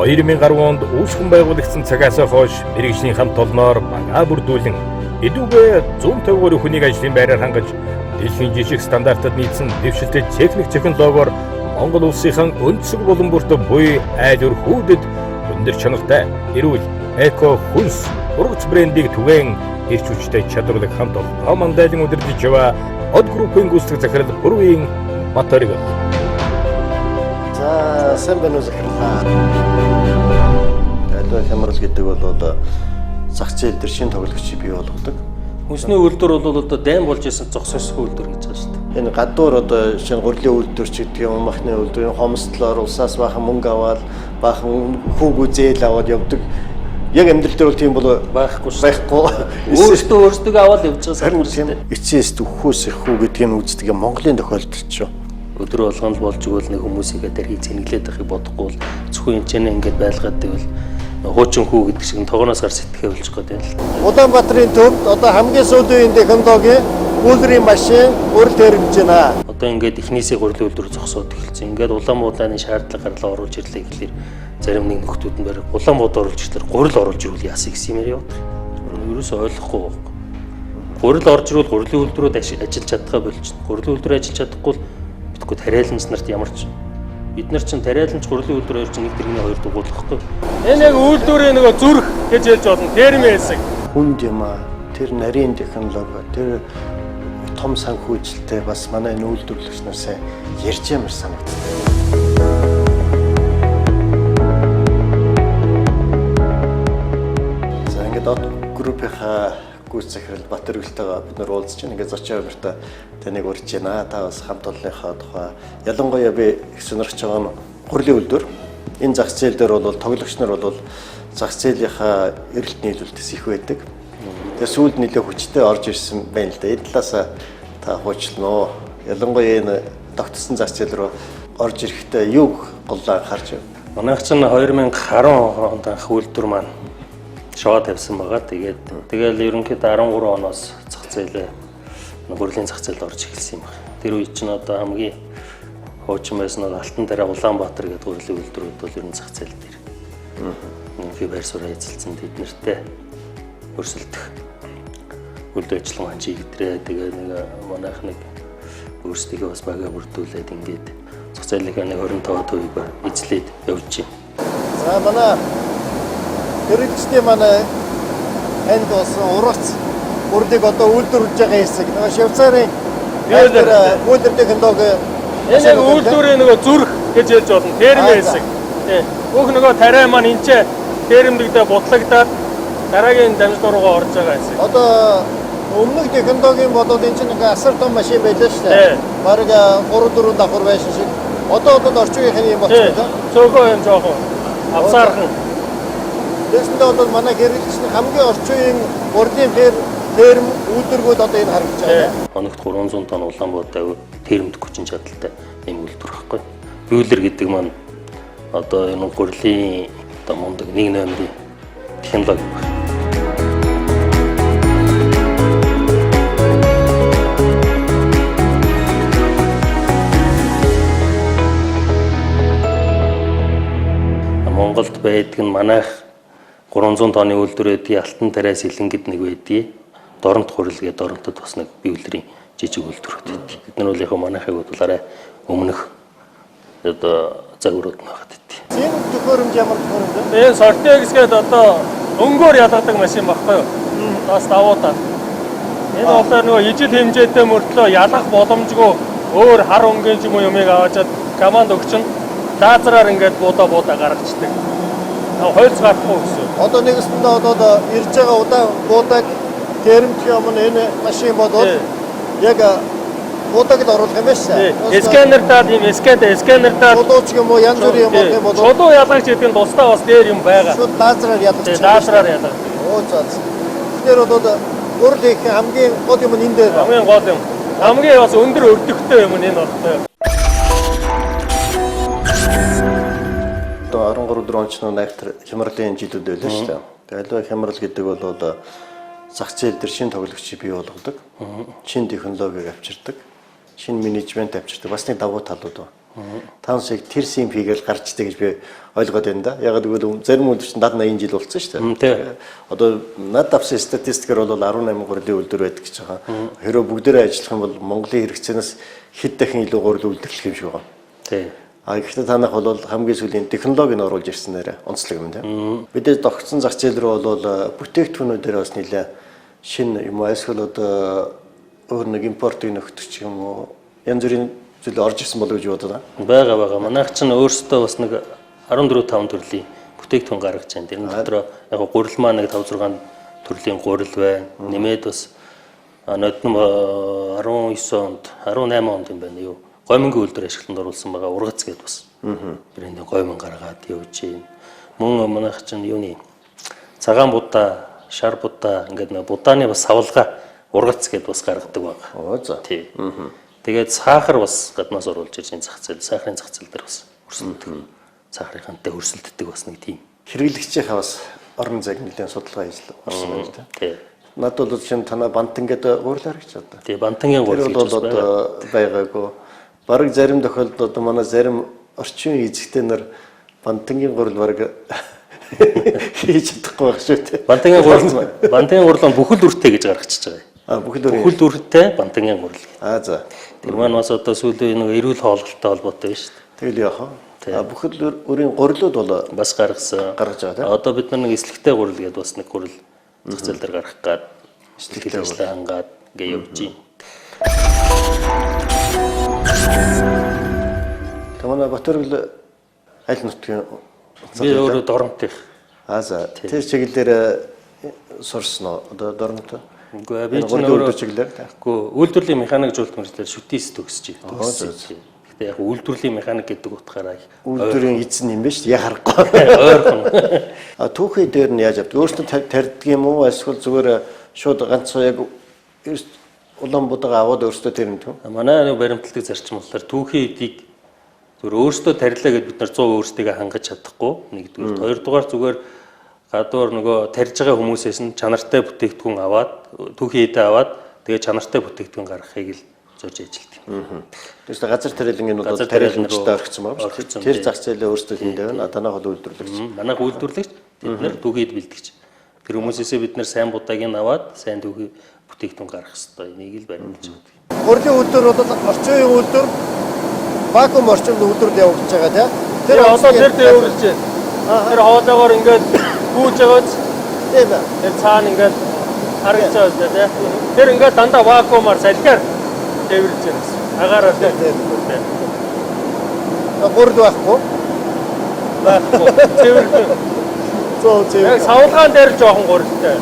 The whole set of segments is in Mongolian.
2010 онд үүсгэн байгуулагдсан цагаас хойш мэргэжлийн хамт олноор бага бүрдүүлэн эдүгэ 150 гаруй хүнийг ажлын байраар хангаж дэлхийн жижиг стандартад нийцсэн дэвшилтэд техник технологиор Монгол улсынхан өнцөг болон бүрт буй айл өрхүүдэд өндөр чанартай эрүүл эко хүнс ургац брендийг түгээн ирч хүчтэй чадварлаг хамт олон мандайлан удирдах жава од группийн гүйцэтгэх захирал Бүрвийн Батөрөг. За сайн байна уу захирлаа. Айлбай хямрал гэдэг бол одоо зах зээл дээр шинэ тоглогчийг бий болгодог. Хүнсний үйлдвэр бол одоо дайм болж исэн зогсоосгүй үйлдвэр гэж байна шүү дээ. Энэ гадуур одоо шинэ гурилын үйлдвэр ч гэдэг юм, махны үйлдвэр, хомсдлоор улсаас баахан мөнгө аваад баахан хүүгүү зээл аваад явдаг. Яг амьдрал дээр бол тийм бол байхгүй. Өөртөө аваад явж байгаа сарн тийм эцээс төвхөөс их хүү гэдэг нь үздэг юм Монголын тохиолдолд шүү. Өдөр болгоно л болж игэл нэг хүмүүсийг дэрхий зэнглээд байхыг бодохгүй бол зөвхөн энэ ингээд байлгаад байвал хуучин хүү гэдэг шиг тогооноос гар сэтгэхээ болж байгаа юм л. Улаанбаатарын төвд одоо хамгийн сүүлийн технологи үйлрийн машин өрл төрөмж байна. Одоо ингээд эхнээсээ гурилын үйлдвэр зогсоод эхэлсэн. Ингээд Улаанбаатарын шаардлага гарлаа оруулж ирлээ гэхэлэр зарим нэг нөхдүүд нь бараг Улаанбаатар оруулж ирлээ гурил оруулж ирүүл яасыг гэсэн юм яваад. Ерөөсөө ойлгохгүй байна. Гурил орж ирүүл гурилын үйлдвэрүүд ажиллаж чадхаа болчихно. Гурилын үйлдвэр ажиллаж чадахгүй битггүй тариаланч нарт ямар ч бид нар чинь тариаланч гурилын үйлдвэр хоёр чинь нэг тэрэгний хоёр дугуулахгүй. Энэ яг үйлдвэрийн нөгөө зүрх гэж хэлж болно. Терми хэсэг. Хүнд юм аа. Тэр нарийн технологи, тэр том санхүүжилттэй бас манай энэ үйлдвэрлэгч нар сайн ярьж ямар санагдсан. За ингээд од группийнхаа гүйц захирал Батөргөлтэйгээ бид нар уулзж байна. Ингээд зочид авиртаа таныг урьж байна. Та бас хамт олонныхоо тухай ялангуяа би их сонирхож байгаа нь гурилын үйлдвэр. Энэ зах зээл дээр бол тоглогч нар бол зах зээлийнхаа эрэлт нийлүүлэлтээс их байдаг. Тэгээ сүүлд нэлээ хүчтэй орж ирсэн байна л да. Энэ талаас та хуучлаа. Ялангуяа энэ тогтсон зах зээл рүү орж ирэхдээ юу голлоо анхаарч байна. Манайх чинь 2010 онд анх үйлдвэр маань шоо тавьсан байгаа. Тэгэл ерөнхийдөө 13 оноос зах зээлээ гурилын зах зээлд орж эхэлсэн юм байна. Тэр үед чинь одоо хамгийн хуучин байсан нь Алтан дараа Улаанбаатар гэдэг гурилын үйлдвэрүүд бол ер нь зах зээл дээр. Үнэхээр байр суурь эзэлсэн тэд нартэй өрсөлдөх үйл ажиллагаа чиглэдрээ. Тэгээ нэг манайх нэг өөрсдөө бас бага бүрдүүлээд ингээд зах зээлийнхаа нэг 25%-ийг эзлээд явж байна. За манай хэрэгчдийн манай энд бас ургац бүрдийг одоо үйлдвэрлэж байгаа хэсэг. Нөгөө Швейцарын үйлдвэр технологи энэ яг үйлдвэрийн нөгөө зүрх гэж хэлж болно. Терми хэсэг. Тий. Бүх нөгөө тариа маань энэчээ термдэгдээ бутлагдаад дараагийн дамжлал руугаа орж байгаа хэсэг. Одоо өмнөх технологийн бодвол энэ чинь нэг асар том машин байлаа шүү дээ. Бараг 3-4 давхар байсан шиг. Одоо орчин үеийн юм болчихлоо. Цөөхөн юм жоохон авсаархан. Тэсэндээ бол манай хэрэглэгч хамгийн орчин үеийн гурилын терм үйлдвэргүүд одоо энэ харагдаж байгаа. Хоногт 300 тонн Улаанбаатар термд хүчин чадалтай юм үйлдвэр байхгүй. Бүүлэр гэдэг маань одоо энэ гурилын одоо мундаг 1 номерын технологи байна. Монголд байдаг нь манайх 300 тонны үйлдвэрүүдийн Алтан тараас илэнгэд нэг байдгийг Доронт гурил гэдэг Доронтод бас нэг биелэрийн жижиг үйлдвэрүүд байдаг. Бид нар бол яг манайхыг бодлоорой өмнөх одоо загварууд нөхөд байдгийг. Энэ төхөөрөмж ямар төхөөрөмж вэ? Энэ Сортекс гэдэг одоо өнгөөр ялгадаг машин баггүй юу? Бас давуудаа. Энэ болохоор нөгөө ижил хэмжээтэй мөртлөө ялгах боломжгүй өөр хар өнгийн ч юм уу юмыг аваачаад команд өгчин лазераар ингээд буудаа гаргацдаг. Хойлц гарахгүй гэсэн. Одоо нэгэсэндээ одоо ирж байгаа удаан буудаг термч юм энэ машин бодвол яг буудаг л оруулах юм байна шүү. Сканердаа тийм сканердаа чулууч юм уу янз бүрийн юм болох юм бол чулуу ялгагч гэдэг нь тусдаа бас дээр юм байгаа. Шууд лазераар ялгаж. Лазераар ялгаж. Оо заа. Тэгэхээр бол гурил их хамгийн гол юм энэ дээр. Хамгийн гол юм. Хамгийн бас өндөр өрдөгтэй юм энэ болтой. Одоо 13 он ч найхтар хямралын жилүүд байлаа шүү дээ. Тэгээ альва хямрал гэдэг бол зах зээл дээр шинэ тоглогчийг бий болгодог. Шинэ технологиг авчирдаг. Шинэ менежмент авчирдаг. Бас нэг давуу талууд байна. 5 шиг тэрс юм хийгээл гарчдаг гэж би ойлгоод байна да. Яг гэвэл зарим үед чинь 70 80 жил болсон шүү дээ. Одоо над авсан статистикээр бол 18 гурилын үйлдвэр байдаг гэж байгаа. Хэрэв бүгдээрээ ажиллах юм бол Монголын хэрэгцээнээс хэд дахин илүү гурил үйлдвэрлэх юм шиг байгаа. Тий. Гэхдээ танах бол хамгийн сүүлийн технологиг нь оруулж ирсэн нэрэ онцлог юм тийм. Бидний тогтсон зах зээл рүү бол бүтээгдэхүүнүүдээр бас нэлээ шинэ юм эсвэл одоо өөр нэг импортыг нөхдөж юм уу янз бүрийн зүйл орж ирсэн болов гэж бодод байна. Байгаа. Манайх чинь өөрсдөө бас нэг 14-5 төрлийн бүтээгдэхүүн гаргаж байна. Тэрний дотор яг гурил маань нэг 5-6 төрлийн гурил байна. Нэмээд бас нодном 19 онд 18 онд юм байна юу. Гомингийн үйлдвэр ашиглалтанд оруулсан байгаа ургац гэдээ бас. Брэндийн гомин гаргаад явж байна. Мөн манайх чинь юуны цагаан будаа, шар будаа ингээд нэг будааны бас савлгаа ургац гэдээ бас гаргадаг байгаа. Оо за. Тий. Тэгээд сахар бас гаднаас оруулж ирж энэ зах зээл, сахарын зах зээл дээр бас өрсөлддөг. Сахарынхантай өрсөлддөг бас нэг тийм. Хэрэглэгчийнхээ бас орон зайг нэлээд судалгаа хийж орсон байна тийм. Тий. Над бол чинь танаа бантан гэдэг гурлаар гэж одоо. Тий, бантангийн гурил гэж бол одоо байгаагүй. Бараг зарим тохиолдолд одоо манай зарим орчин эзэгтэй нар бантангийн гурил бараг хийж чадахгүй байх шүү дээ. Бантангийн гурил нь бүхэл үртэй гэж гаргачихж байгаа. Бүхэл үртэй бантангийн гурил. За. Тэр маань бас одоо сүүлийн нэг эрүүл хооллолтой холбоотой байна шүү дээ. Тэгэл яах вэ? Бүхэл үрийн гурилууд бол бас гаргаж байгаа тийм. Одоо бид нар нэг эслэгтэй гурил гэдэг бас нэг гурил зах зээл дээр гаргах гад эслэгтэй ажлаа хангаад ингээ явж байна. Тамана Батөргөл аль нутгийн би өөрөө Доромтын. За тэр чиглэлээр сурсан уу? Одоо Доромт. Үгүй би ч өөрөө чиглэлээр. Үгүй үйлдвэрлэлийн механик жуулт мэргэжлэр шүтээс төгсөж байна. Гэхдээ яг үйлдвэрлэлийн механик гэдэг утгаараа үйлдвэрийн эзэн юм байна шүү дээ. Яг харахгүй. Ойрхон. Түүхий дээр нь яаж авдаг? Өөртөө тарьдаг юм уу? Эсвэл зүгээр шууд ганцхан яг улаан будаага аваад өөртөө тэрнэ. Манай нэг баримтлагдаг зарчим болохоор түүхий эдийг зүгээр өөртөө тарилаа гэдээ бид нар 100% өөрсдөө хангаж чадахгүй. Нэгдүгээр, хоёрдугаар зүгээр гадуур нөгөө тарьж байгаа хүмүүсээс нь чанартай бүтээгдэхүүн аваад түүхий эдээ аваад тэгээ чанартай бүтээгдэхүүн гаргахыг л зурж ажилладаг. Тэгээс газар тариалангийн нь бол тариаламжтай орхисон байна шүү дээ. Тэр зах зээлээ өөрсдөө хийдэг байна. Танах бол үйлдвэрлэгч. Манайх үйлдвэрлэгч, бид нар түүхийд бэлтгэж. Тэр хүмүүсээсээ бид нар сайн будааг нь аваад сайн түүхий бүтээгдэхүүн гаргах хэрэгтэй. Энийг л баримталж байдаг. Гурлийн үйлдвэр бол орчин үеийн үйлдвэр вакуум орчимд үйлдвэрлэл явагдаж байгаа тийм. Тэр одоо тэр дэвэрлэж байна. Тэр хоолоогоор ингээд гүйж байгааз тийм ээ. Тэр цаана ингээд харагдаж байгаа тийм. Тэр ингээд дандаа вакуумаар салхиар дэвэрлэж байна. Агаараа тийм. Гурил байхгүй. Цэвэрлэн. Яг савлгаан дээр жоохон гурилтай.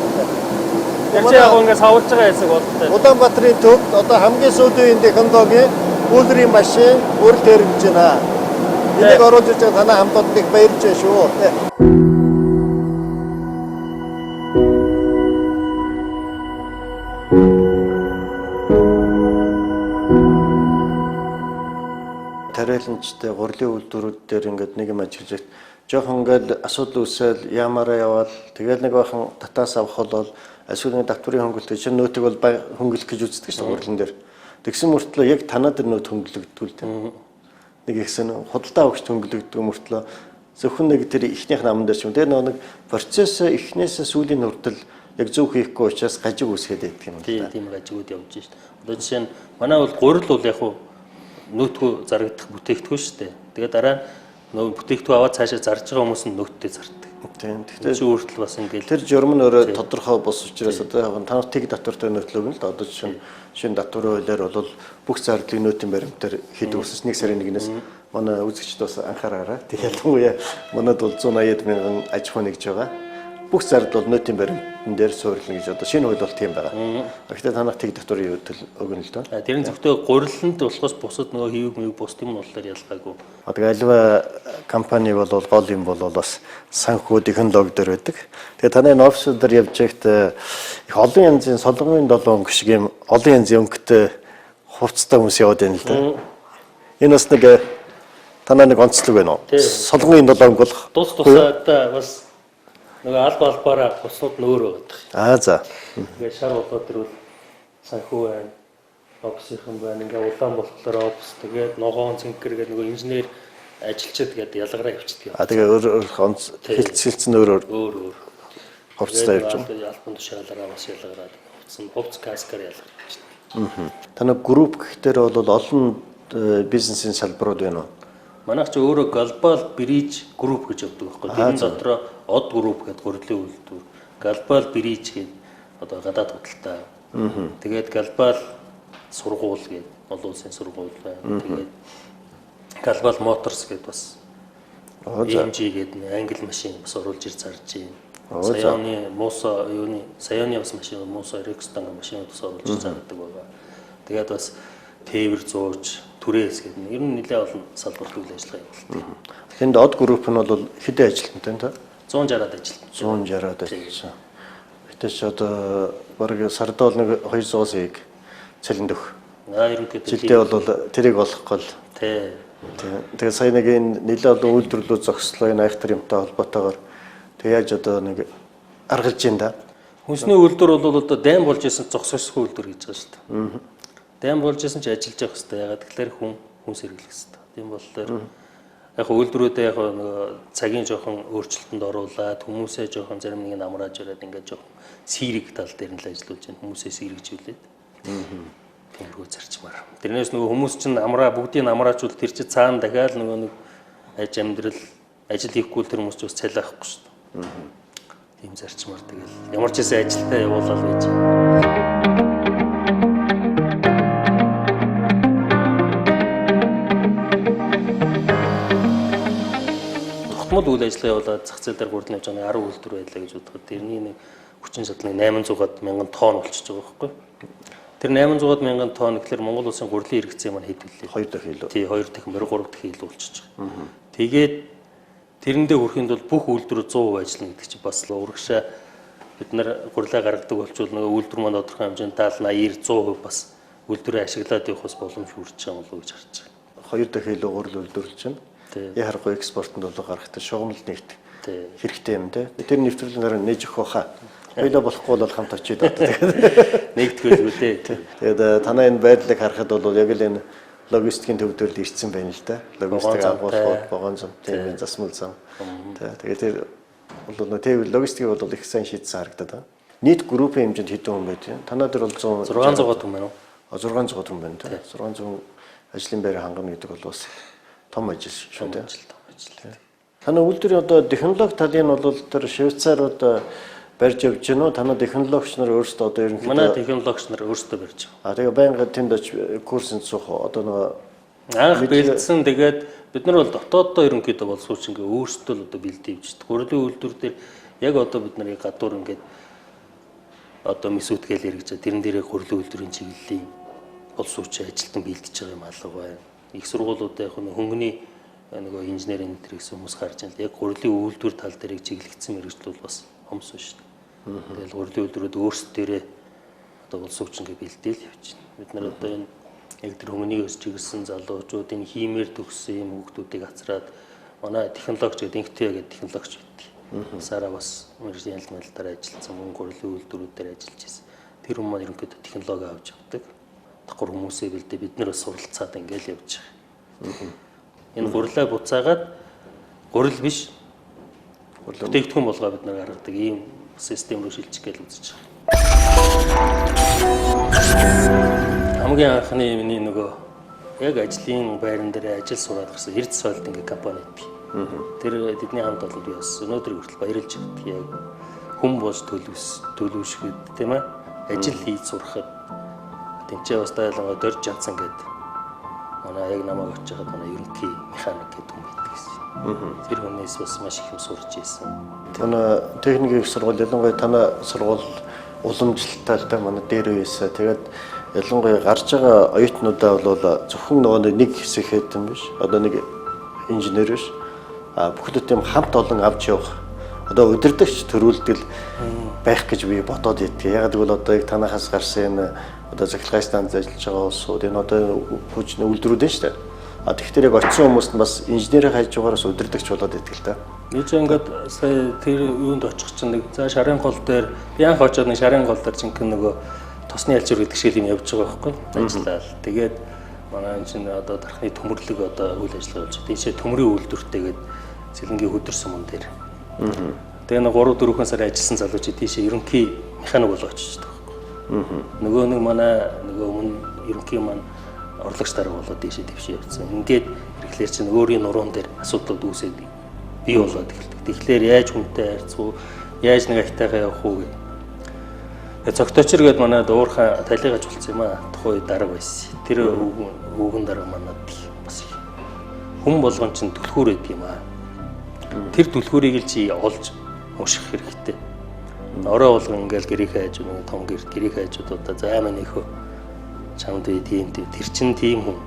Яг яг ингээд савлж байгаа хэсэг болтой. Улаанбаатарын төвд одоо хамгийн сүүлийн технологи үйлдвэрийн машин гурил төрөж байна. Энийг оруулж ирж байгаа танай хамт олоныг баярлж байна шүү. Тариаламжтай гурилын үйлдвэрүүд дээр ингээд нэг юм ажиллаж жоохон ингээд асуудал үүсэл яамаараа яваад тэгэл нэг бахан татаас авах бол эсвэл нэг давтварын хөнгөлөлт чинь нөөтийг бол хөнгөлөх гэж үздэг шүү дээ гурилан дээр. Тэгсэн мөртлөө яг танаа дээр нөөт хөнгөлөгддөг л тийм. Нэг ихсэн худалдаа авагч хөнгөлөгддөг мөртлөө зөвхөн нэг тэр ихнийх наман дээр ч юм. Тэр нэг процесс эхнээсээ сүүлийн хүртэл яг зөв хийхгүй учраас гажиг үсгээд байдаг юм байна. Тийм гажигуд явж шүү дээ. Одоо жишээ нь манай бол гурил бол яг хуу нөөтгөө зарагдах бүтээгдэхүүн шүү дээ. Тэгээд дараа нөө бүтээгдэхүүн аваад цаашаа зарж байгаа хүмүүс нь нөөттэй зардаг. Тийм. Тэгэхээр чи өөртөл бас ингээд тэр журам нь өөрөө тодорхой бус учраас одоо танах тэг татвартай нөөтлөг нь л одоо жишээ нь шинэ татварын хуулиар бол бүх зардлын нөөтийн баримтаар хийдэг ус 1 сарын 1-ээс манай үзэгчд бас анхаараарай. Тэг ялангуяа манад бол 180 мянган аж ахуй нэгж байгаа. Бүх зардал бол нөөтийн баримтан дээр суурилна гэж одоо шинэ хууль бол тийм байгаа. Гэхдээ танах тэг татварын хөтөл өгнө л доо. Тэрийн зөвхөн гуриланд болохоос бусад нөгөө хийвэг мэйг бус юм болохоор ялгаагүй. Одоо альва компани бол гол юм бол бас санхүү технологи дээр байдаг. Тэгээ таны энэ офис дээр явж байхад их олон янзын солонгын 7 өнгө шиг юм олон янзын өнгөтэй хувцастай хүмүүс яваад байна л да. Энэ бас нэг танаа нэг онцлог байна уу? Солонгын 7 өнгө бол тус тусаадаа бас нөгөө албаараа буснууд нөөр байдаг. За. Тэгээ шар болоод тэр бол санхүү байна. Опсийнхан байна. Ингээ улаан болтлоор опс тэгээд ногоон цэнхэр гэдэг нөгөө инженер ажилчид гэдэг ялгараа явчихдаг. Тэгээ өөр онц хилцэлцэн өөр Өөр. хувцастай явж байна. Албан тушаалаараа бас ялгараад хувц каскаар ялгарч. Танай групп гэхээр бол олон бизнесийн салбарууд байна уу? Манайх ч өөрөө глобал бриж групп гэж явдаг байхгүй. Тэрний дотроо од групп гэдэг гурилын үйлдвэр, глобал бриж гэдэг одоо гадаад худалдаа. Тэгээд глобал сургууль гэдэг олон улсын сургууль байна. Тэгээд глобал моторс гэдэг бас MG гэдэг англи машин бас оруулж ир зарж байна. Саяны Муса юуны саяны бас машин Муса Рекстан машин бас оруулж ир зардаг байгаа. Тэгээд бас тээвэр зууж түрээс гэдэг нь ер нь нэлээд олон салбарт үйл ажиллагаа явуулдаг. Тэнд од групп нь бол хэдэн ажилтнтай та? 160-аад ажилтнаа. 160-аад ажилласан. Гэтэж одоо бараг сард бол нэг 200-аас их цалинд өгөх. Ерөнхийдөө жилдээ бол тэрийг олохгүй л. Тий. Тэгээ сая нэг энэ нэлээд олон үйлдвэрлэлүүд зогслоо энэ айхтар юмтай холбоотойгоор тэг яаж одоо нэг аргалж байна да. Хүнсний үйлдвэр бол одоо дайм болж исэн зогсоосгүй үйлдвэр гэж байгаа шүү дээ. Дайм болж исэн ч ажиллаж явах хэрэгтэй. Ягаад тэгэхээр хүн сэргийлэх хэрэгтэй. Тийм болохоор яг үйлдвэрүүдээ яг нэг цагийн жоохон өөрчлөлтөнд оруулаад хүмүүсээ жоохон зарим нэг амрааж ирээд ингээд жоохон сэрэг тал дээр нь л ажиллуулж байна. Хүмүүсээ сэргэжүүлээд. Тиймэрхүү зарчмаар. Тэрнээс нөгөө хүмүүс чинь бүгдийг амраачвал тэр чинь цаана дахиад нөгөө нэг амьдрал ажил хийхгүй тэр хүмүүс ч бас цалиахгүй шүү дээ. Тийм зарчмаар тэгэл ямар ч хэсэг ажилдаа явуулаад байж. Тогтмол үйл ажиллагаа явуулаад зах зээл дээр гурдны явж байгаа 10 үйлдвэр байлаа гэж бодоход тэрний нэг хүчин чадлыг 800-аад мянган тонн болчихж байгаа байхгүй. Тэр 800-аад мянган тонн гэхэлэр Монгол улсын гурилын хэрэгцээ маань хэд вүлээ? 2 дахин илүү. Тий, 2 дахин 3 дахин илүү болчихж байгаа. Тэгээд тэрэндээ хүрэхэд бол бүх үйлдвэр 100% ажиллана гэдэг чинь бас урагшаа бид нар гурилаа гаргадаг болчвол нөгөө үйлдвэр маань тодорхой хэмжээнд 70, 80, 100% бас үйлдвэрээ ашиглаад явах бас боломж хүрч байгаа болов уу гэж харж байгаа. 2 дахин илүү гурил үйлдвэрлэж байна. Яхахгүй экспортод бол гарахтай шугамл нэгт хэрэгтэй юм те. Тэр нэвтрүүлгээр нээж өгөх баха. Хоёлоо болохгүй бол хамт очиод одоо тэгээд нэгтгэл үү те. Тэгээд танай энэ байдлыг харахад бол яг л энэ логистикийн төвдөрөл ирсэн байна л да. Логистик агуулгууд, вагон зам, тийм засмал зам. Тэгээд тэр бол тэр логистик бол их сайн шийдсэн харагдаад байна. Нийт группийн хэмжээнд хэдэн хүн байд вэ? Танай дээр бол 600 хүн байна уу? 600 хүн байна те. 600 ажлын байр хангана гэдэг бол бас том ажил шүү дээ. Танай үйлдвэрийн одоо технологи талын бол тэр Швейцарууд барьж явж гэнэ үү? Танай технологич нар өөрсдөө одоо ерөнхийдөө манай технологич нар өөрсдөө барьж байгаа. Тэгээ байнга тэнд курсэнд суух одоо нөгөө анх бэлдсэн тэгээд бид нар бол дотооддоо ерөнхийдөө бол сууч ингээ өөрсдөө л одоо бэлдээ явж байгаа. Гурилын үйлдвэр дээр яг одоо бид нарыг гадуур ингээд одоо мэсүүдгээл хэрэгжээ. Тэрэн дээрээ гурилын үйлдвэрийн чиглэлийн бол сууч ажилтан бэлдэж байгаа юм алга байна. Их сургуулиудаа яг хөнгөний нөгөө инженерийн нэтэрээс хүмүүс гарч ирэл яг гурилын үйлдвэр тал дээрээ чиглэгдсэн мэргэжил бол бас хомс шүү дээ. Тэгэл гурилын үйлдвэрүүд өөрсдөө одоо бол сууч ингээ бэлдээл явж байна. Бид нар одоо энэ яг тэр хөнгөний өсч ирсэн залуучууд энэ хиймээр төгссөн юм хүмүүсийг ацраад манай технологич гэдэг инхтэй гэдэг технологич байдаг. Сараа бас мэргэжлийн ялмалдаар ажилласан мөн гурилын үйлдвэрүүдээр ажиллаж байсан. Тэр хүмүүс маань ерөнхийдөө технологи авч явдаг. Давхар хүмүүсээ бэлдээ бид нэр суралцаад ингээл явж байгаа. Энэ гурилаа буцаагаад гурил биш бүтээгдэхүүн болгоо бид нар гаргадаг ийм систем рүү шилжих гэж үзэж байгаа. Хамгийн анхны миний нөгөө яг ажлын байран дээр ажил сураад гарсан Эрдэнэ соёлт ингээ компани байдаг. Тэр тэдний хамт бол би бас өнөөдөр хүртэл баярлж байдаг. Яг хүн болж төлөвшөхөд тийм ээ ажил хийж сурахад тэнцээ бас тайлгаа дөрж чадсан гэдэг. Манай яг намайг очиж хаад манай ерөнхий механик гэдэг хүн байдаг гэсэн. Тэр хүнээс бас маш их юм сурч ирсэн. Танай техникийн сургууль ялангуяа танай сургууль уламжлалттай манай дээр байсан. Тэгээд ялангуяа гарч байгаа оюутнуудаа бол зөвхөн нөгөө нэг хэсэг хэдэн биш. Одоо нэг инженер биш. Бүхэлд тийм хамт олон авч явах. Одоо удирдахч төрүүлдэг байх гэж би бодоод идэх. Яг гэвэл одоо яг танахаас гарсан энэ одоо захиргааны станцд ажиллаж байгаа улсууд энэ одоо хүчний үйлдвэрүүд нь шүү дээ. Тэгэхээр яг очисон хүмүүст нь бас инженерийн хажуугаараас удирдахч болоод идэх л та. Би ч ингээд сая тэр юунд очих чинь нэг за шарын гол дээр би анх очоод нэг шарын гол дээр жинхэнэ нөгөө тосны альчуур гэдэг шиг юм явж байгаа байхгүй ажиллаад тэгээд манай энэ чинь одоо дархны төмөрлөг одоо үйл ажиллагаа болж тийшээ төмрийн үйлдвэртэйгээд Цэлэнгийн хөдөр суман дээр тэгээ нэг 3-4 сар ажилласан залуучид тийшээ ерөнхий механик болгож очиж байгаа байхгүй нөгөө нэг манай нөгөө өмнө ерөнхий маань орлогч дарга болоод тийшээ твшээ явцсан ингээд ирэхлээр чинь өөрийн нуруунд дээр асуудлууд үүсээд бий болоод эхэлдэг тэгэхээр яаж хүнтэй харьцуу яаж нэг ахтайгаа явах уу гэх цогтойчор гээд манай дуурхай талигаж болцсон юм аа. Тухайн дарга байсан. Тэр өвгөн дарга манад бас хүн болгон чинь түлхүүр өгд юм аа. Тэр түлхүүрийг л чи олж уушгах хэрэгтэй. Орой болгон ингээл гэрийг хайж нэг том гэрийг хайжуудаа за манийхөө чамд тийм тэр чин тийм хүн.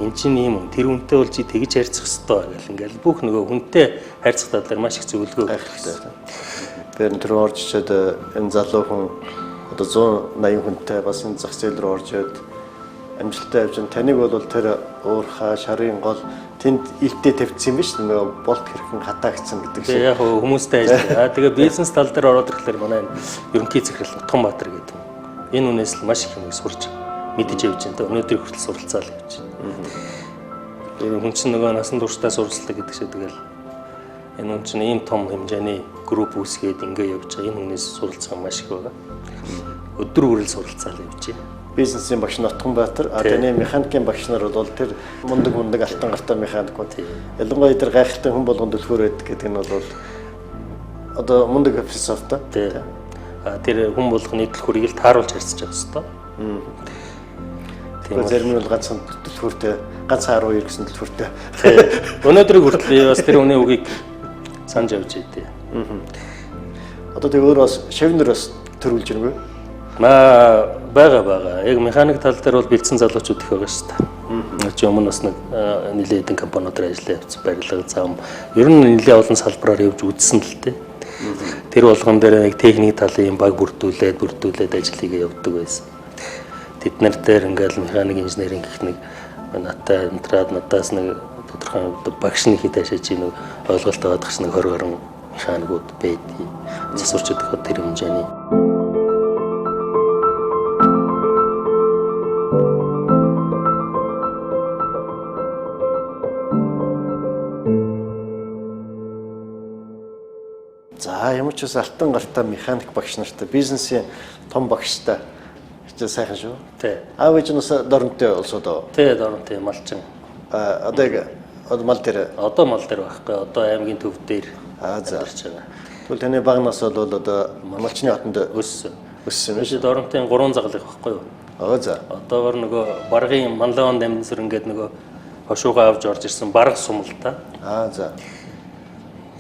Эн чин ийм хүн. Тэр хүнтэй бол чи тэгж харьцах ёстой гэл ингээл бүх нөгөө хүнтэй харьцах талаар маш их зөвлөгөө өгөх хэрэгтэй. Тэр нь орчичод энэ залуу хүн одоо 180 хүнтэй бас энэ зах зээл рүү орж ирээд амжилттай явж байна. Таныг бол тэр уурхай шарын гол тэнд илтээ тавьчихсан юм биш үү? Нөгөө болт хэрхэн хатаагцсан гэдэг шиг. Яг хүмүүстэй ажиллаа. Тэгээ бизнес тал дээр ороод ирэхлээр манай ерөнхий захирал Утганбаатар гэдэг. Энэ үнээс л маш их юм сурч мэдэж явж байна. Өнөөдөр хүртэл суралцаал явж байна. Тэр хүн чинь нөгөө насан туршдаа суралцлаа гэдэг шиг тэгэл энэ хүн чинь ийм том хэмжээний групп үүсгээд ингээ явж байгаа. Энэ хүнээс суралцах маш их байгаа. Өдөр бүрэл суралцаал явж байна. Бизнесийн багш нь Утганбаатар, таны механикийн багш нар бол тэр мундаг алтан гартай механикууд. Ялангуяа тэр гайхалтай хүн болгонд төлхөр байдаг гэдэг нь бол одоо мундаг философтой. Тэр хүн болгоны төлхөрийг л тааруулж харьцаж байгаа хэвээр. Зарим нь бол ганцхан төлхөртэй, ганц 12 гэсэн төлхөртэй. Өнөөдрийг хүртэл бас тэр хүний үгийг санаж явж байдээ. Одоо тэг өөр бас шавнер бас төрүүлж ирнэ. Бага. Яг механик тал дээр бол бэлдсэн залуучууд их байгаа шүү дээ. Чи өмнө бас нэг нэлээд хэдэн компаниудаар ажиллаж явсан барилга зам. Ер нь нэлээд олон салбараар явж үзсэн л дээ. Тэр болгон дээр нэг техник талын баг бүрдүүлээд ажлыг явуулдаг байсан. Тэд нар дээр ингээл механик инженеринг гэх нэг надтай надаас нэг тодорхой багш нэг хэд ашиж нэг ойлголт аваад гаш нэг 20 гаруй механикууд байдгийг засварчид их тэр хэмжээний За ямар ч ус алтан гартай механик багш нартай бизнесийн том багштай хичээл сайхан шүү. Тий. Аав ээж нь доронтой олсод оо. Тий, доронтой малчин. Одоо мал дээр. Одоо мал дээр байхгүй. Одоо аймгийн төв дээр зарч байгаа. Тэгвэл таны багнаас бол одоо малчны хотонд өссөн юм шүү. Доронтой 3 загалах байхгүй юу? За. Одоогор нөгөө баргын манлаон дамнсэр ингээд нөгөө хошуугаа авч орж ирсэн бараг сумлтаа. За.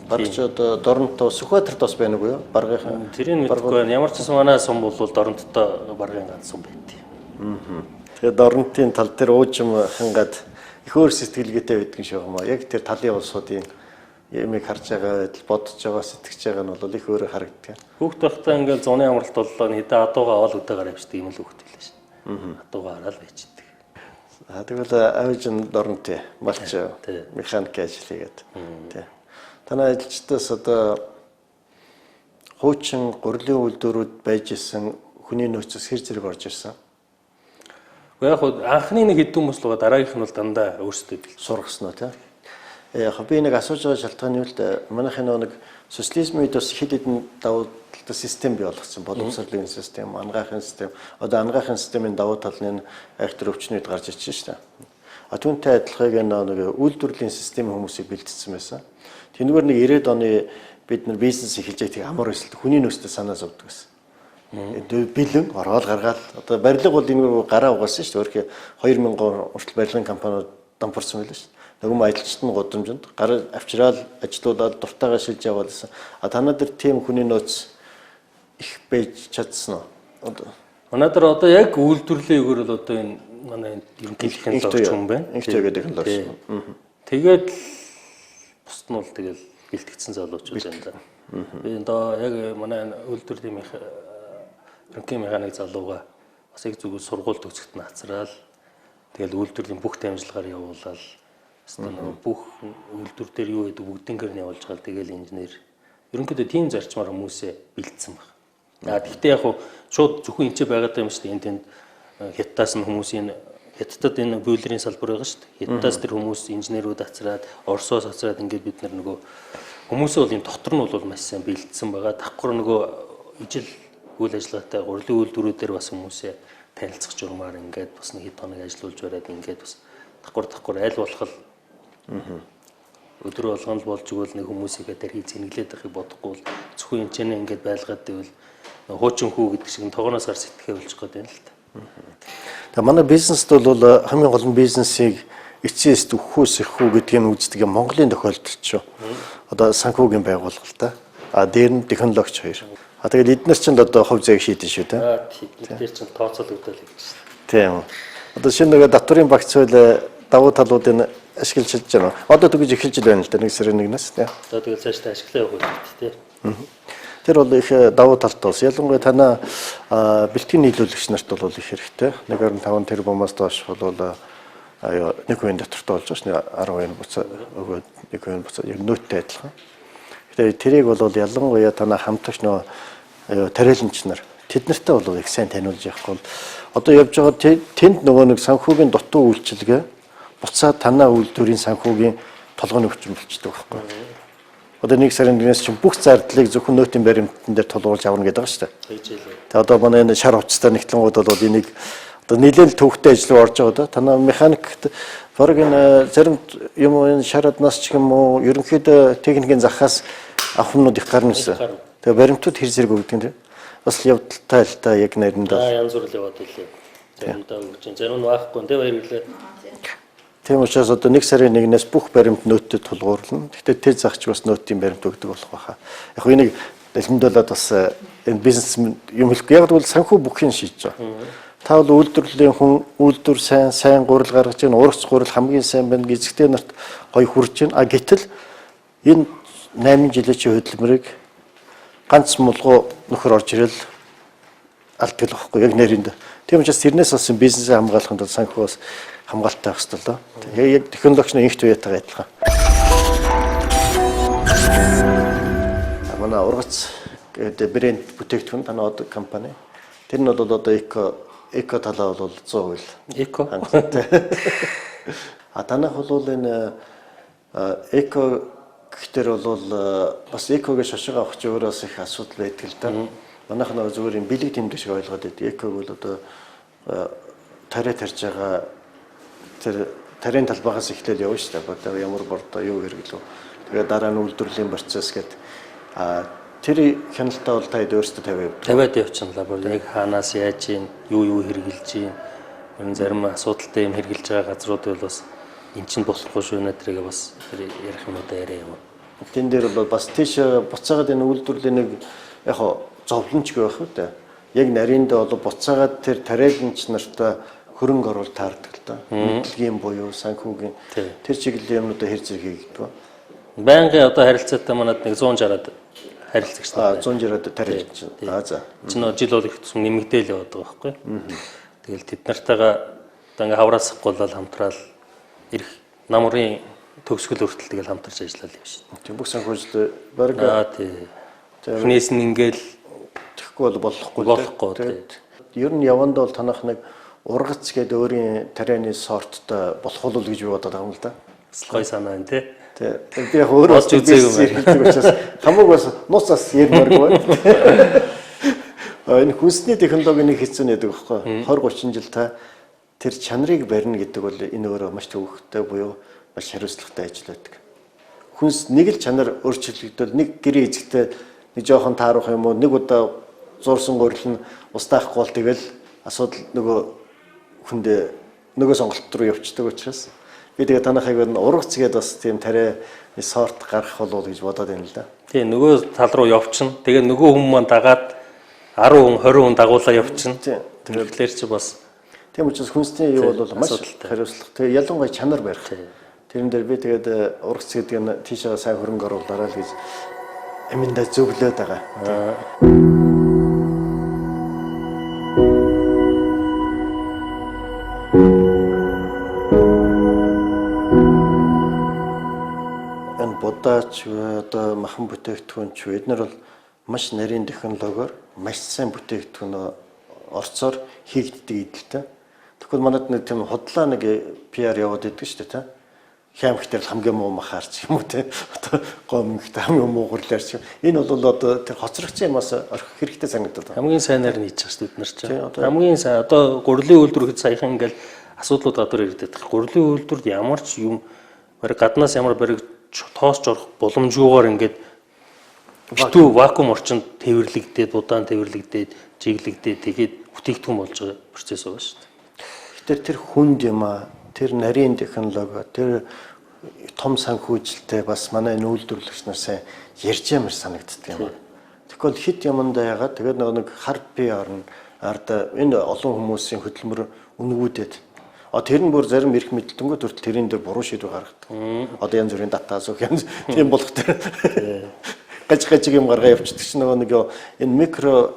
Баргч одоо доронтой Сүхбаатарт бас байна уу? Баргын. Тэрийг мэдгүй байна. Ямар ч гэсэн манай сум бол доронтой баргын ганц сум байт. Тэгээд доронтын тал дээр уужим хангаад их өөр сэтгэлгээтэй байдаг юм шиг байна. Яг тэр талын улсуудын ямиг харж байгаа байдал, бодож байгаа, сэтгэж байгаа нь бол их өөр харагддаг. Хүүхд байхдаа ингээл зуны амралт боллоо хэдэн адуугаа аваад үдээгээр авчдаг юм л хүүхд байлаа шин. Адуугаа хараад байчдаг. Тэгвэл авиж нь доронтой малч механик ажил хийгээд. Тий. Танай ажилчдаас одоо хуучин гурилын үйлдвэрүүд байж исэн хүний нөөцөөс хэр зэрэг орж ирсэн? Яг анхны нэг хэдэн хүмүүс л байгаа, дараагийнх нь бол дандаа өөрсдөө бил сургасан уу тий. Яг би нэг асууж байгаа шалтгаан нь л манайхын нэг социализмын үед бас хэд хэдэн давуу талтай систем бий болгосон. Боловсролын систем, анагаахын систем. Одоо анагаахын системийн давуу тал нь айхтар өвчнүүд гарч ирж шээ. Түүнтэй адилхайг нэг үйлдвэрлэлийн системийн хүмүүсийг бэлдсэн байсан. Тэнгүүр нэг 90-ад оны бид нар бизнес хийж байгаа амар өсөлт хүний нөөцтэй санаа зовдөг гэсэн. Бэлэн ороод гаргаад одоо барилга бол энэ гараа угаасан шүү дээ. Өөрхий 2000 хүртэл барилгын компаниуд дампуурсан байлаа шүү дээ. Нөгөө ажилчид нь гудамжинд гараа авчираад ажилуулаад дуртайгаа шилж яваад байсан. Танаа дээр тийм хүний нөөц их байж чадсан уу? Манай дээр одоо яг үйлдвэрлэлийн өгөр бол одоо энэ манай ерөнхийлөгчийн логч хүн байна. Тэгээд логч. Тэгээд бусд нь бол тэгэл бэлтгэгдсэн залуучууд байна да. Би одоо яг манай үйлдвэрлэлийн ерөнхий механик залууга бас их зүгээр сургууль төгсгөт нь хацраал тэгэл үйлдвэрлэлийн бүх дамжлагаар явуулаад бүх үйлдвэр дээр юу гэдэг бүгдийнгээр нь явуулж байгаа тэгэл инженер ерөнхийдөө тийм зарчмаар хүмүүсээ бэлдсэн баг. Гэхдээ яг хуу шууд зөвхөн энэ ч байгаад юм шүү дээ. Энд хятадаас нь хүмүүсийн хятадд энэ бойлерын салбар байгаа шүү дээ. Хятадаас тэр хүмүүс инженерүүд ацраад, Оросоос ацраад ингээд бид нар нөгөө хүмүүсээ бол энэ дотор нь бол маш сайн бэлдсэн байгаа. Давхар нөгөө ижил үйл ажиллагаатай гурилын үйлдвэрүүдээр бас хүмүүсээ танилцах журмаар ингээд бас нэг хэд хоног ажиллуулж бараад ингээд бас давхар аль болох өдөр болгон л болж игэл нэг хүмүүсийгээ тэр хий зэнглээд байхыг бодохгүй бол зөвхөн энэ ч ингээд байлгаад ивэл хуучин хүү гэдэг шиг тогооноос гар сэтгэхээ болж байгаа юм л та. Тэгээ манай бизнест бол хамгийн гол нь бизнесийг эцээс төвхөөс ихүү гэдгийг үздэг Монголын тохиолдолд шүү. Одоо санхүүгийн байгууллага та. Дээр нь технологич хоёр. Тэгээд эдгээр чинь одоо хувь зээг шийдэн шүү дээ. Тэр чинь тооцоологдол гэж байна. Тийм. Одоо шинэ нэг татварын багц хууль давуу талуудыг ашиглаж чадж байна. Одоо тэгж эхэлж байна л да 1 сарын 1-ээс тийм. Одоо тэгэл цаашдаа ашиглаа явах хэрэгтэй тийм. Тэр бол их давуу талтай ус. Ялангуяа танаа бэлтгэн нийлүүлэгч нарт бол их хэрэгтэй. 1.5 тэрбумаас доош бол нэг хувийн дотор болж байгаа ш. 10% буцаа өгөөд 1% буцаа яг нөттэй адилхан. Тэгэхээр тэрийг бол ялангуяа танаа хамтагч нөө тариаланч нар тэд нартай бол их сайн таниулж явахгүй бол одоо явж байгаа тэнд нөгөө нэг санхүүгийн дутуу үйлчилгээ буцаад танаа үйлдвэрийн санхүүгийн толгойн өвчин болчихдог байхгүй. Одоо 1 сарын 1-ээс чинь бүх зардлыг зөвхөн нөтийн баримтан дээр тулгуурлаж авна гэдэг байгаа шүү дээ. Тэгээ одоо манай энэ шар хувцастай нэгтлэнгууд бол энийг одоо нэлээд төвхтэй ажил орж байгаа да. Танаа механикт баг энэ зарим юм энэ шараднаас ч юм уу ерөнхийдөө техникийн захаас авах юмнууд их гарна гэсэн. Тэгээ баримтууд хэр зэрэг өгдөг юм те. Бас явдалтай л та яг нариндаа. Янз бүр л яваад илээ. Заримдаа өгч, зарим нь байхгүй те баярлалаа. Тийм учраас одоо 1 сарын 1-ээс бүх баримт нөтөд тулгуурлана. Гэхдээ тэр загч бас нөтийн баримт өгдөг болох байхаа. Яг энийг дэлгэмдүүлээд бас энэ бизнес юм хэлэхгүй. Яг бол санхүү бүхийг шийдэж байгаа. Та бол үйлдвэрлэлийн хүн үйлдвэр сайн гурил гаргаж ийн ургац гурил хамгийн сайн байна гизэгтэй нарт гоё хүрж байна. Гэтэл энэ 8 жилийн хөдөлмөрийг ганц мулгуу нөхөр орж ирэл алддаг байхгүй яг нэрэнд. Тийм учраас тэрнээс бас бизнесээ хамгаалахын тулд санхүү бас хамгаалалттай байх хэрэгтэй л доо. Тэгээ яг технологич нь инхт үетэйгээ адилхан. Манай ургац гэдэг брэнд бүтээгдэхүүн танаа одоо компани. Тэр нь бол одоо эко талаа бол 100%. Эко. Танах бол энэ эко гэхтэр бол бас экогийн шошго авах ч өөрөөс их асуудал байдаг л да. Манайх нэг зүгээр юм бэлэг тэмдэг шиг ойлгоод байдаг. Эког бол одоо тариа тарж байгаа тэр тарийн талбайгаас эхлээл явна шүү дээ. Одоо ямар бордоо юу хэрэглэв. Тэгээд дараа нь үйлдвэрлэлийн процесс гэдэг тэр хяналтаа бол та хэд өөрсдөө тавиад явчихна л яг хаанаас яаж ийн юу хэрэгжилж ийн энэ зарим асуудалтай юм хэрэгжилж байгаа газрууд бол бас эн чинь болохгүй шүү нэ тэрийг бас ярих юм удаа яриа юм. Тэн дээр бол бас тийш буцаагаад энэ үйлдвэрлэлийн нэг яг зовлонч байх үү те. Яг нарийнда бол буцаагаад тэр тариаланч нартай хөрөнгө оруулалт таардаг л да. Мэдлэгийн буюу санхүүгийн тэр чиглэлийн юмнуудаа хэр зэрэг хийгддэг. Байнгын одоо харилцаатай манад нэг 160-аад харилцагч нар. 160-аад тариаланч. За. Чинь жил бол их тусам нэмэгдээл яваад байгаа байхгүй. Тэгэл тэд нартайгаа одоо ингээ хавраасахгүй бол хамтраал ирэх намрын төгсгөл хүртэл тэгэл хамтарч ажиллаад явж шин. Тийм бүх санхүүжилт баг. Тийм. Хүнээс нь ингээл тэгэхгүй бол болохгүй. Ер нь явандаа бол танах нэг ургац гэдэг өөрийн тарианы сорттой болох уу гэж би бодоод байгаа юм л да. Гой санаа энэ тий. Би яг өөрөө хэлдэг учраас хамаагүй бас нууцаас ярмааргүй. Энэ хүнсний технологийн хэцүү нэдэг байхгүй. 20-30 жил та тэр чанарыг барина гэдэг бол энэ өөрөө маш төвөгтэй буюу маш хариуцлагатай ажил байдаг. Хүнс нэг л чанар өөрчлөгдөл нэг гэрээ эзэгтэй нэг жоохон таарах юм уу нэг удаа зурсан гурил нь устаахгүй бол тэгэл асуудал нөгөө хүндээ нөгөө сонголт руу явцдаг учраас би тэгээ танахыг ургац гээд бас тийм тариа сорт гарах болов гэж бодоод байна л да. Тийм нөгөө тал руу явчихна. Тэгээ нөгөө хүмүүс маань дагаад 10 хүн 20 хүн дагуулаа явчихна. Тэгэхээр чи бас тийм учраас хүнсний юу бол маш хариуцлага. Тэгээ ялангуяа чанар барих. Тэрэн дээр би тэгээд ургац гэдэг нь тийшээ сайн хөрөнгө оруулаарай л гэж аминдаа зөвлөөд байгаа. Энэ бодаач одоо махан бүтээгдэхүүн ч эднэр бол маш нарийн технологиор маш сайн бүтээгдэхүүн орцоор хийгддэг идэлтэй. Тэгвэл манайд нэг тийм худлаа нэг PR яваад идэг шүү дээ. Хямхтэр хамгийн муу махаарч юм уу те. Одоо гомгт хамгийн муу гурлаарч. Энэ бол одоо тэр хоцрогчийн мас орхих хэрэгтэй санагдаад байна. Хамгийн сайнаар нь хийж байгаа шүү бид нар ч. Хамгийн сайн одоо гурилын үйлдвэр хэд саяхан ингээл асуудлууд гадуур ирдэг. Гурилын үйлдвэрд ямар ч юм гаднаас ямар бариг тоосч орох боломжгүйгээр ингээд битүү вакуум орчинд тээвэрлэгдээд, удаан тээвэрлэгдээд, чиглэгдээд тэгээд бүтээгдэхүүн болж байгаа процесс байгаа шүү дээ. Тэр хүнд юм аа, тэр нарийн технологи, тэр том санхүүжилттэй бас манай энэ үйлдвэрлэгч нар сайн ярьж ямар санагддаг юм аа. Тэгвэл хит юмдаа яагаад тэгээд нэг хар PR нь арда энэ олон хүмүүсийн хөдөлмөр үнгүүдэд тэр нь бүр зарим эрх мэдэлтэнгөө төрөл тэрийн дээр буруу шийдвэр гаргадаг. Одоо янз бүрийн дата асуух янз тийм болох тэр гаж юм гаргаа явчихдаг чинь нэг энэ микро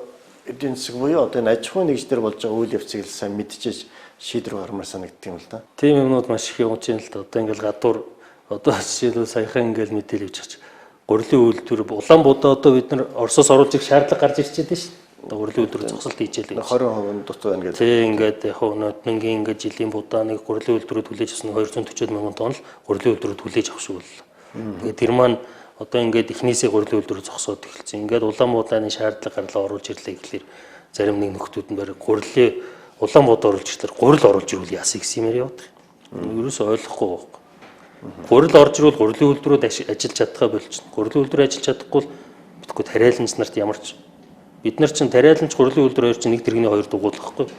эдийн засаг буюу одоо энэ аж ахуйн нэгж дээр болж байгаа үйл явцыг сайн мэдчихэж шийдвэр гармаар санагддаг юм л да. Тийм юмнууд маш их явж байна л да. Одоо ингээл гадуур одоо жишээлбэл саяхан ингээл мэдээлэл өгч чаж. Гурилын үйлдвэр Улаанбаатар одоо бид нар Оросоос оруулж ирэх шаардлага гарч ирчээд байна шүү дээ. Гурилын үйлдвэр зогсолт хийжээ л. 20% дутуу байна гэдэг. Тийм ингээд яг нөтнгийн ингээд жилийн будааныг гурилын үйлдвэрүүд хүлээж авсан 240 мянган тонн л гурилын үйлдвэрүүд хүлээж авах шүү л. Тэгээд тэр маань одоо ингээд эхнээсээ гурилын үйлдвэр зогсоод эхэлсэн. Ингээд Улаанбаатарын шаардлага гарлаа оруулж ирлээ гэхэлэр зарим нэг нөхдүүд нь барыг гурилын Улаанбаатар оруулж ирлээ гурил оруулж ирүүл яасан гэсэн юмээр явдаг. Ерөөсөө ойлгохгүй байхгүй. Гурил орж ирвэл гурилын үйлдвэрүүд ажиллаж чадхаа болчихно. Гурилын үйлдвэр ажиллаж чадахгүй битггүй тариаланч нарт ямар ч бид нар чинь тариаланч гурилын үйлдвэр хоёр чинь нэг тэрэгний хоёр дугуулахгүй.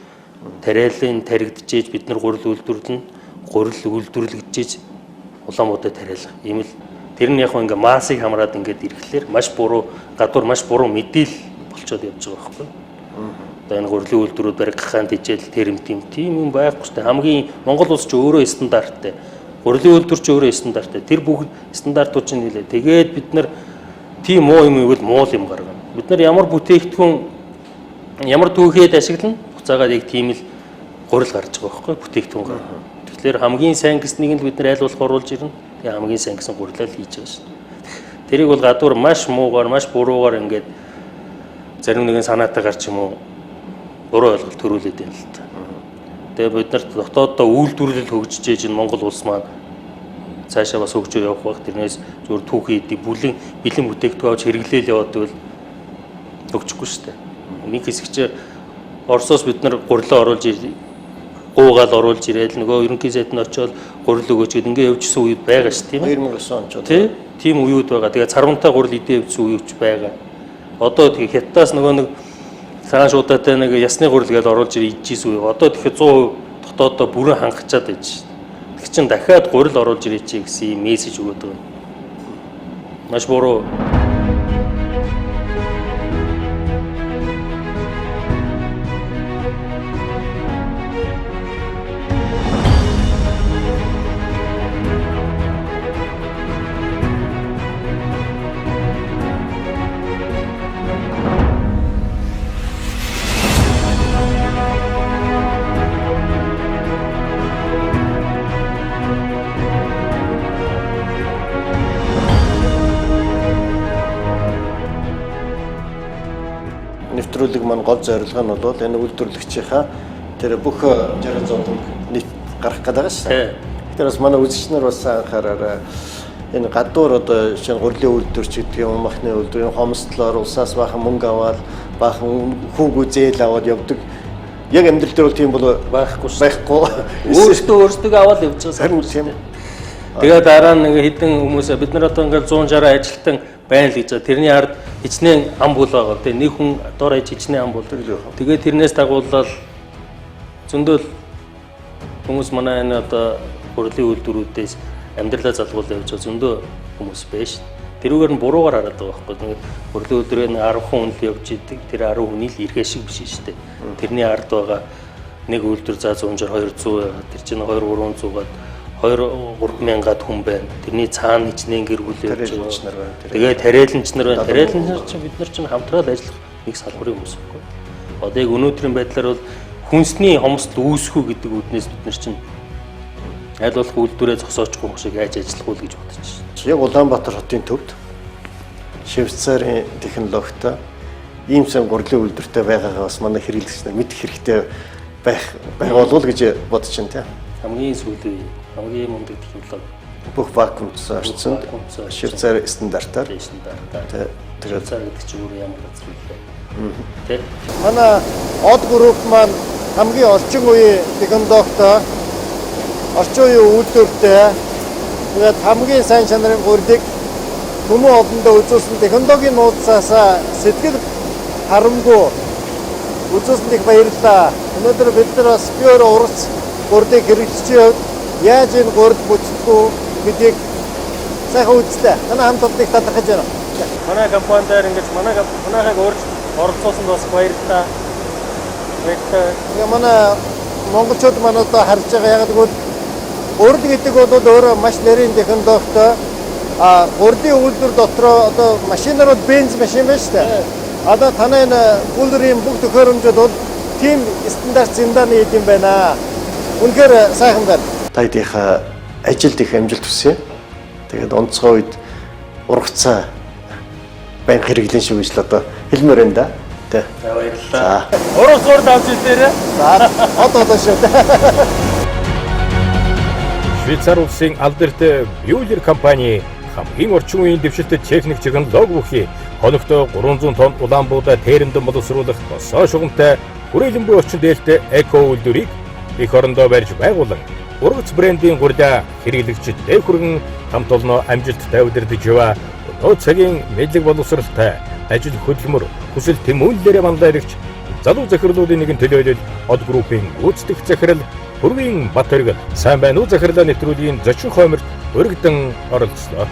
Тариалын таригдчихэж бид нар гурил үйлдвэрлэл нь гурил үйлдвэрлэгдчихэж Улаанбаатар тариалах. Ийм л тэр нь яг ингээ массыг хамраад ингээд ирэхлээр маш буруу гадуур маш буруу мэдээлэл болчиход явж байгаа байхгүй. Одоо энэ гурилын үйлдвэрүүд бариг хаан тижэл тэрэмтим тийм юм байхгүй шүү дээ. Хамгийн Монгол улс ч өөрөө стандарттай. Гурилын үйлдвэр ч өөрөө стандарттай. Тэр бүгд стандартууд чинь нэлээ. Тэгээд бид нар тийм муу юм ивэл муу юм гаргана. Бид нар ямар бүтээгдэхүүн ямар түүхээд ашиглана буцаагаад яг тийм л гурил гарч байгаа байхгүй бүтээгдэхүүн гарна. Тэгэхээр хамгийн сайн гэснийг л бид нар аль болох оруулж ирнэ. Тэгээ хамгийн сайн гэсэн гурилаа л хийж байгаа шин. Тэрийг бол гадуур маш муугаар, маш буруугаар ингээд зарим нэгэн санаатай гарч юм уу буруу ойлголт төрүүлээд байна л та. Тэгээ бид нар дотооддоо үйлдвэрлэл хөгжиж ээж Монгол улс маань цаашаа бас хөгжөө явах баг. Тэрнээс зөвхөн түүхий эдийн бэлэн бүтээгдэхүүн авч хэрэглээл яваад байвал хөгжихгүй шүү дээ. Нэг хэсэг чи Оросоос бид нар гурилаа оруулж гуугаал оруулж ирээл нөгөө ерөнхий сайд нь очиод гурил өгөөч гэд ингээ явжсэн үед байгаа шүү тийм ээ. 2009 он ч тийм үеуд байгаа. Тэгээ царвантай гурил идэ явжсэн үеч байгаа. Одоо тэгээ хятадаас нөгөө нэг цагаан шуудаатай нэг ясны гурил гээд оруулж идчихсэн үе. Одоо тэгэхээр 100% дотооддоо бүрэн хангачаад байж шин. Тэг чин дахиад гурил оруулж ирээч гэсэн мессеж өгöd байгаа. Маш буруу. Нэвтрүүлэг маань гол зорилго нь бол энэ үйлдвэрлэгчийнхаа тэр бүх 60% нийт гарах гэдэг байгаа шүү дээ. Тэр бас манай үзэгчнэр бас анхаараарай. Энэ гадуур одоо шинэ гурилын үйлдвэрч гэдэг юм махны үйлдвэр хомсдлоор улсаас баахан мөнгө аваад баахан хүүгүү зээл аваад явдаг. Яг амьдрал дээр бол тийм бол байхгүй. Өөртөө аваад явж байгаа. Харин тийм. Тэгээ дараа нь ингээ хэдэн хүмүүс бид нар одоо ингээл 160 ажилтан байна л гэж байгаа. Тэрний ард хичнээн ам бол байгаа. Тэгээ нэг хүн дор хаяж хичнээн ам бол. Тэгээ тэрнээс дагуулаад зөндөл хүмүүс манай энэ одоо гурилын үйлдвэрүүдээс амьдралаа залгуул явж байгаа зөндөө хүмүүс байж. Тэрүүгээр нь буруугаар хараад байгаа байхгүй. Гурилын үйлдвэрээр 10 хүн л явж идэг. Тэр 10 хүний л иргэ шиг биш шүү дээ. Тэрний ард байгаа нэг үйлдвэр за 160 200 тэр чинь 2 300-аад 2-3 мянгаад хүн байна. Тэрний цаана хичнээн гэр бүл явж байгаа. Тэгээ тариаланч нар байна. Тариаланч чинь бид нар чинь хамтраад ажиллах нэг салбарын хүмүүс байхгүй. Одоо яг өнөөдрийн байдлаар бол хүнсний хомсдол үүсэхүү гэдэг үднээс бид нар чинь аль болох үйлдвэрээ зогсоочгүй шиг яаж ажиллах вэ гэж бодож байна. Яг Улаанбаатар хотын төвд Швейцарын технологитой ийм сан гурилын үйлдвэртэй байгаагаа бас манай хэрэглэгч нар мэдэх хэрэгтэй байгаа болов уу гэж бодож байна тийм. Хамгийн сүүлийн хамгийн мундаг технологи Бүх вакуумцсан орчинд Швейцар стандартаар стандартаар. Тэгээд цаа гэдэг чинь өөр ямар газар вэ? Тэ. Манай Од групп маань хамгийн орчин үеийн технологитой орчин үеийн үйлдвэртэй тэгээд хамгийн сайн чанарын гурилыг хүмүүн олондоо үзүүлсэн технологийн нууцаас сэтгэл харамгүй үзүүлсэнд их баярлалаа. Өнөөдөр бид нар бас биеэр ургац гурилыг хэрэгжиж яаж энэ гурил бүтэхгүй гэдгийг сайхан үзлээ. Манай хамт олныг талархаж байна. Манай компани дээр ингэж манайхыг урьж оролцуулсанд бас баярлалаа. Тэгээ манай монголчууд манайдаа харж байгаа яг тэгвэл урд гэдэг бол өөрөө маш нарийн технологитой урдын үйлдвэр дотроо одоо машинаар бол бенз машин байна шүү дээ. Одоо танай энэ үйлдвэрийн бүх төхөөрөмжүүд бол тийм стандарт зэмданы юм байна. Үнэхээр сайхан байна. Тайдынхаа ажилд их амжилт хүсье. Тэгээд онцгой үед ургацаа баян хэрэглэн шиг үжил одоо хэлмээр энэ да. Тэ. Баярлалаа. Урус гурд авч ирээрээ. За одоо шүү дээ. Швейцар улсын алдарт Bühler компани хамгийн орчин үеийн дэвшилтэт техник технологи бүхий хоногтой 300 тонн улаан буудаа тээрэндэн боловсруулах босоо шугамтай хүрээлэн буй орчин дээлтэй эко үйлдвэрийг эх орондоо барьж байгуулан ургац брендийн гурилаа хэрэглэгчдэд хүргэн хамт олноо амжилттай удирдах яваа өнөө цагийн мэдлэг боловсралтай ажил хөдөлмөр хүсэл тэмүүллээрээ манлайлагч залуу захирлуудын нэгэн төлөөлөл Од группийн гүйцэтгэх захирал Хүрвийн Бат оргил сайн байна уу захирлаа нэвтрүүлгийн зочин хойморт өргөдөн оролцлоо.